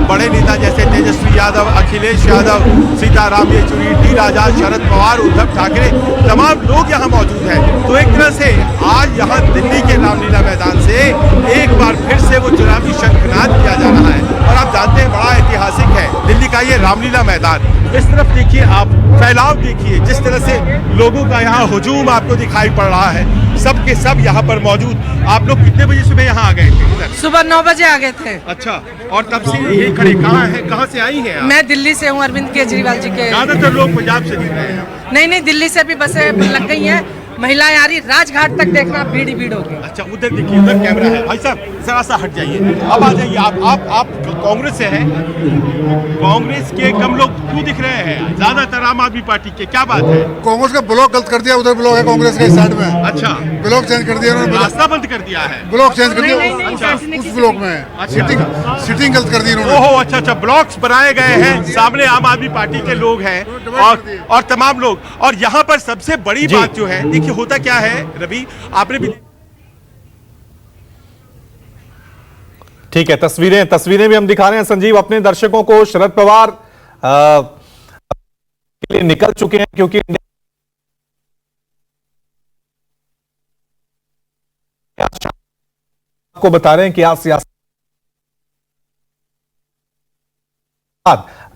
बड़े नेता जैसे तेजस्वी यादव, अखिलेश यादव, सीताराम येचुरी, डी राजा, शरद पवार, उद्धव ठाकरे, तमाम लोग यहाँ मौजूद हैं। तो एक तरह से आज यहाँ दिल्ली के रामलीला मैदान से एक बार फिर से वो चुनावी शंखनाद किया जा रहा है। और आप जानते हैं बड़ा ऐतिहासिक है दिल्ली का ये रामलीला मैदान। इस तरफ देखिए आप, फैलाव देखिए, जिस तरह से लोगों का यहाँ हुजूम आपको दिखाई पड़ रहा है, सब के सब यहाँ पर मौजूद। आप लोग कितने बजे सुबह यहाँ आ गए थे? सुबह 9 बजे आ गए थे। अच्छा, और तब से ये खड़े कहाँ हैं, कहाँ से आई हैं आप? मैं दिल्ली से हूँ, अरविंद केजरीवाल जी के। ज्यादातर लोग पंजाब से दिख रहे हैं। नहीं, दिल्ली से भी बसें लग गई हैं। महिलाएं आ रही, राजघाट तक देखना भीड़ ही भीड़ होगी। अच्छा, उधर देखिए, उधर कैमरा है। भाई साहब जरा सा हट जाइए, अब आ जाइए। आप कांग्रेस से हैं, कांग्रेस के कम लोग क्यों दिख रहे हैं, ज्यादातर आम आदमी पार्टी के, क्या बात है? कांग्रेस का ब्लॉक गलत कर दिया, उधर ब्लॉक है कांग्रेस के इस साइड में। अच्छा, ब्लॉक चेंज कर दिया उन्होंने, रास्ता बंद कर दिया है, ब्लॉक चेंज कर दिया। अच्छा, उस ब्लॉक में सिटिंग गलत कर दी उन्होंने। ओहो, अच्छा, ब्लॉक्स बनाए गए हैं, सामने आम आदमी पार्टी के लोग हैं और तमाम लोग। और यहाँ पर सबसे बड़ी बात जो है, देखिए होता क्या है रवि, आपने भी ठीक है, तस्वीरें भी हम दिखा रहे हैं संजीव अपने दर्शकों को। शरद पवार के लिए निकल चुके हैं, क्योंकि आपको बता रहे हैं कि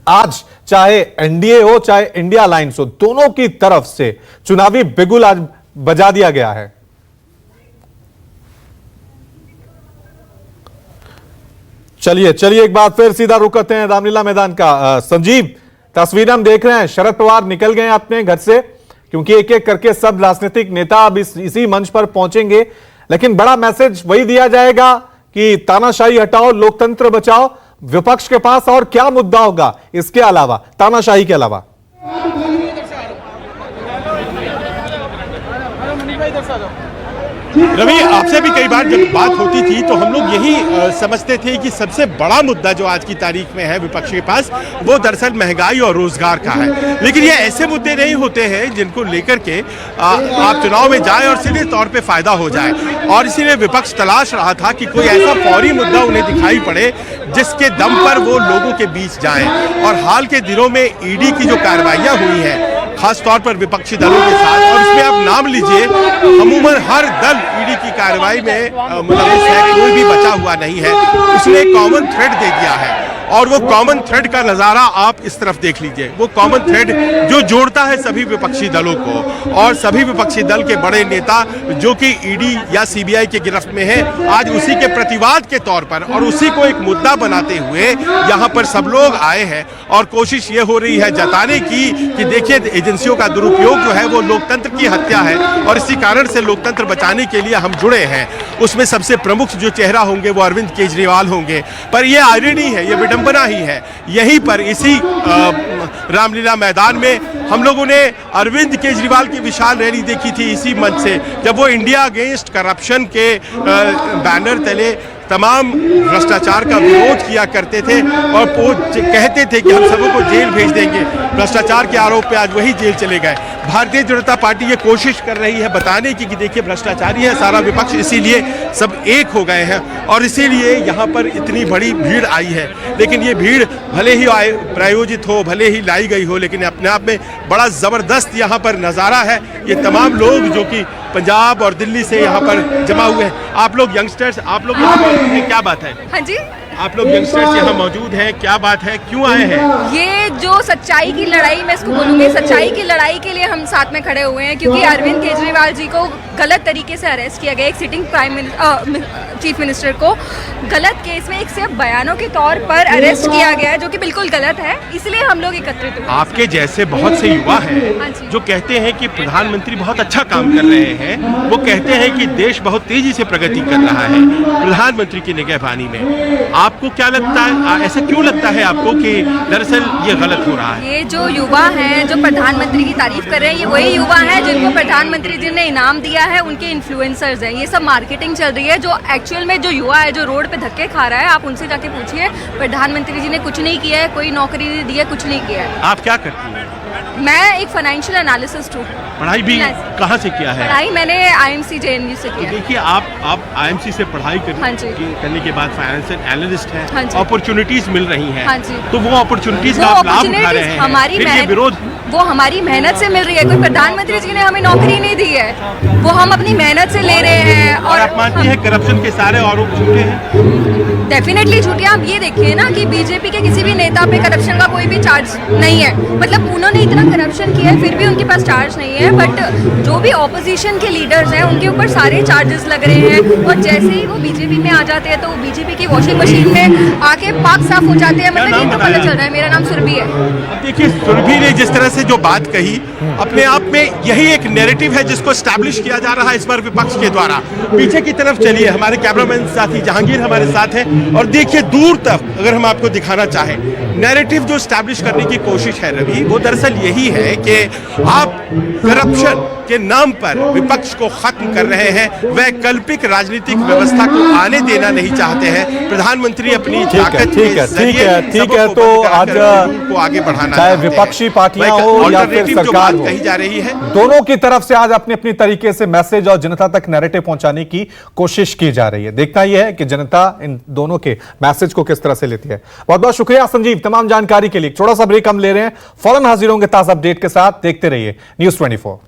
आज चाहे एनडीए हो चाहे इंडिया अलायंस हो, दोनों की तरफ से चुनावी बिगुल आज बजा दिया गया है। चलिए एक बार फिर सीधा रुख करते हैं रामलीला मैदान का। संजीव, तस्वीर हम देख रहे हैं, शरद पवार निकल गए अपने घर से, क्योंकि एक एक करके सब राजनीतिक नेता अब इसी मंच पर पहुंचेंगे। लेकिन बड़ा मैसेज वही दिया जाएगा कि तानाशाही हटाओ, लोकतंत्र बचाओ। विपक्ष के पास और क्या मुद्दा होगा इसके अलावा, तानाशाही के अलावा? रवि, आपसे भी कई बार जब बात होती थी तो हम लोग यही समझते थे कि सबसे बड़ा मुद्दा जो आज की तारीख में है विपक्ष के पास, वो दरअसल महंगाई और रोजगार का है। लेकिन ये ऐसे मुद्दे नहीं होते हैं जिनको लेकर के आप चुनाव में जाए और सीधे तौर पे फायदा हो जाए। और इसीलिए विपक्ष तलाश रहा था कि कोई ऐसा फौरी मुद्दा उन्हें दिखाई पड़े जिसके दम पर वो लोगों के बीच जाए। और हाल के दिनों में ईडी की जो कार्रवाइयां हुई हैं, खास तौर पर विपक्षी दलों के साथ, और इसमें आप नाम लीजिए, अमूमन हर दल ईडी की कार्रवाई में मुलविस है, कोई भी बचा हुआ नहीं है। उसने एक कॉमन थ्रेड दे दिया है, और वो कॉमन थ्रेड का नजारा आप इस तरफ देख लीजिए। वो कॉमन थ्रेड जो जोड़ता है सभी विपक्षी दलों को, और सभी विपक्षी दल के बड़े नेता जो कि ईडी या सीबीआई के गिरफ्त में है, आज उसी के प्रतिवाद के तौर पर और उसी को एक मुद्दा बनाते हुए यहाँ पर सब लोग आए हैं। और कोशिश ये हो रही है जताने की कि देखिए, एजेंसियों का दुरुपयोग जो है वो लोकतंत्र की हत्या है, और इसी कारण से लोकतंत्र बचाने के लिए हम जुड़े हैं। उसमें सबसे प्रमुख जो चेहरा होंगे वो अरविंद केजरीवाल होंगे। पर यह आयरनी है, ये विडंबना ही है, यहीं पर इसी रामलीला मैदान में हम लोगों ने अरविंद केजरीवाल की विशाल रैली देखी थी इसी मंच से, जब वो इंडिया अगेंस्ट करप्शन के बैनर तले तमाम भ्रष्टाचार का विरोध किया करते थे और वो कहते थे कि हम सबों को जेल भेज देंगे। भ्रष्टाचार के आरोप पे आज वही जेल चले गए। भारतीय जनता पार्टी ये कोशिश कर रही है बताने की कि देखिए भ्रष्टाचारी है सारा विपक्ष, इसीलिए सब एक हो गए हैं और इसीलिए यहाँ पर इतनी बड़ी भीड़ आई है। लेकिन ये भीड़ भले ही प्रायोजित हो, भले ही लाई गई हो, लेकिन अपने आप में बड़ा ज़बरदस्त यहाँ पर नज़ारा है। ये तमाम लोग जो कि पंजाब और दिल्ली से यहाँ पर जमा हुए हैं। आप लोग यंगस्टर्स, आप लोग यहाँ मौजूद हैं, क्या बात है? हाँ जी, आप लोग यंगस्टर्स यहाँ मौजूद हैं, क्या बात है, क्यों आए हैं? ये जो सच्चाई की लड़ाई, मैं इसको बोलूँगी, सच्चाई की लड़ाई के लिए हम साथ में खड़े हुए हैं, क्योंकि अरविंद केजरीवाल जी को गलत तरीके से अरेस्ट किया गया। एक सिटिंग चीफ मिनिस्टर को गलत केस में एक सिर्फ बयानों के तौर पर अरेस्ट किया गया है, जो कि बिल्कुल गलत है। इसलिए हम लोग एकत्रित हुए। आपके जैसे बहुत से युवा हैं जो कहते हैं कि प्रधानमंत्री बहुत अच्छा काम कर रहे हैं, वो कहते हैं कि देश बहुत तेजी से प्रगति कर रहा है प्रधानमंत्री की निगहबानी में। आपको क्या लगता है, ऐसा क्यों लगता है आपको कि दरअसल ये गलत हो रहा है? ये जो युवा हैं जो प्रधानमंत्री की तारीफ कर रहे हैं, ये वही युवा हैं जिनको प्रधानमंत्री जी ने इनाम दिया है, उनके इन्फ्लुएंसर्स हैं। ये सब मार्केटिंग चल रही है। जो एक्चुअल में जो युवा है जो रोड पे धक्के खा रहा है, आप उनसे जाके पूछिए, प्रधानमंत्री जी ने कुछ नहीं किया है, कोई नौकरी नहीं दी है, कुछ नहीं किया है। आप क्या करती हैं? मैं एक फाइनेंशियल एनालिसिस्ट हूँ। पढ़ाई भी कहाँ से किया है? पढ़ाई मैंने IMC JNU से किया है। देखिए आप IMC से पढ़ाई हाँ जी। करने के बाद फाइनेंशियल एनालिस्ट हाँ हैं, जी। अपॉर्चुनिटीज मिल रही हैं, हाँ जी। तो वो अपॉर्चुनिटीज वो का आप लाभ उठा opportunities रहे हैं, हमारी फिर ये मेहनत, विरोध। वो हमारी मेहनत से मिल रही है। कोई प्रधानमंत्री जी ने हमें नौकरी नहीं दी है, वो हम अपनी मेहनत से ले रहे हैं। और आप मानती हैं करप्शन के सारे आरोप झूठे हैं? डेफिनेटली झूठे। आप ये देखिए ना कि बीजेपी के किसी भी नेता पे करप्शन का कोई भी चार्ज नहीं है। मतलब उन्होंने इतना करप्शन किया है फिर भी उनके पास चार्ज नहीं है, बट जो भी ऑपोजिशन के लीडर्स हैं उनके ऊपर सारे चार्जेस लग रहे हैं। और जैसे ही वो बीजेपी में आ जाते हैं तो बीजेपी की वॉशिंग मशीन में आके पाक साफ हो जाते हैं। मतलब ये तो पता चल रहा है। मेरा नाम सुरभि है। अब देखिए सुरभि ने जिस तरह से जो बात कही, अपने आप में यही एक नैरेटिव है जिसको एस्टैब्लिश किया जा रहा है इस बार विपक्ष के द्वारा। पीछे की तरफ चलिए, हमारे कैमरामैन साथी जहांगीर हमारे साथ हैं, और देखिए दूर तक अगर हम आपको दिखाना चाहें, नैरेटिव जो एस्टैब्लिश करने की कोशिश है रवि, वो दरअसल यही है कि आप करप्शन के नाम पर विपक्ष को खत्म कर रहे हैं, वैकल्पिक राजनीतिक व्यवस्था को आने देना नहीं चाहते हैं। प्रधानमंत्री अपनी ताकत के जरिए तो आज को आगे बढ़ाना चाहे चाहते हैं। विपक्षी पार्टियां हो या फिर Alternative जो सरकार बात हो, कही जा रही है, दोनों की तरफ से आज अपनी अपनी तरीके से मैसेज और जनता तक नैरेटिव पहुंचाने की कोशिश की जा रही है। देखना यह है कि जनता इन दोनों के मैसेज को किस तरह से लेती है। बहुत बहुत शुक्रिया संजीव तमाम जानकारी के लिए। छोटा सा ब्रेक हम ले रहे हैं, फौरन हाजिर होंगे ताजा अपडेट के साथ। देखते रहिए News 24।